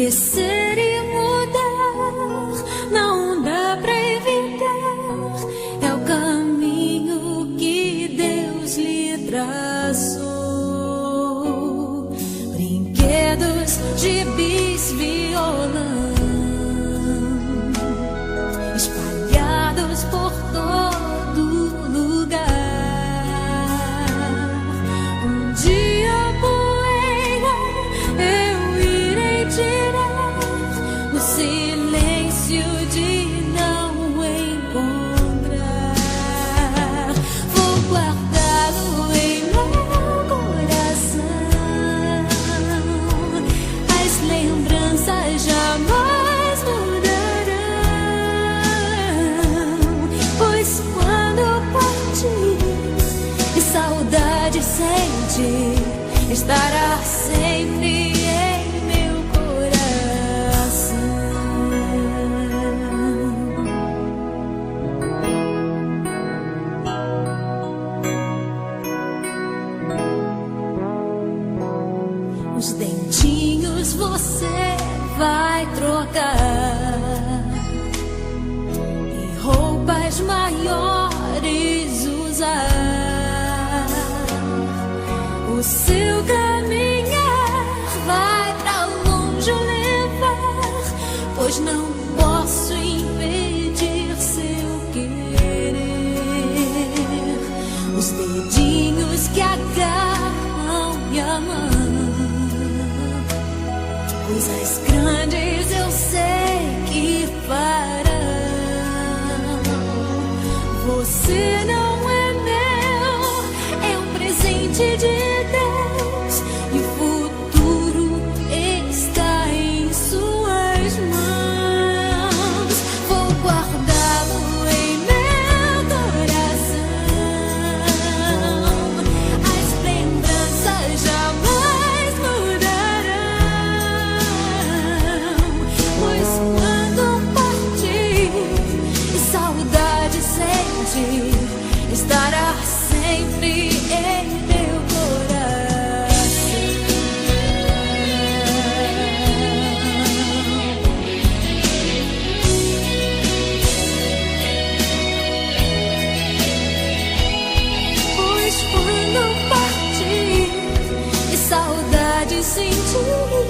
crescer e mudar, não dá pra evitar. É o caminho que Deus lhe traçou. Brinquedos, gibis, violão espalhados por todo lugar. Um dia a poeira eu irei tirar no silêncio de não encontrar. Vou guardá-lo em meu coração. As lembranças jamais mudarão, pois quando partir e saudade sentir, estará sempre em meu coração. Os dentinhos você vai trocar e roupas maiores usar. O seu caminhar vai pra longe levar, pois não posso impedir seu querer. Os dedinhos que agarram minha mão, coisas grandes eu sei que farão. Você não é meu, é um presente de Deus, e o futuro está em suas mãos. Vou guardá-lo em meu coração. As lembranças jamais mudarão, pois quando partir e saudade sentir, estará sempre em meu coração. Pois quando partir e saudade sentir,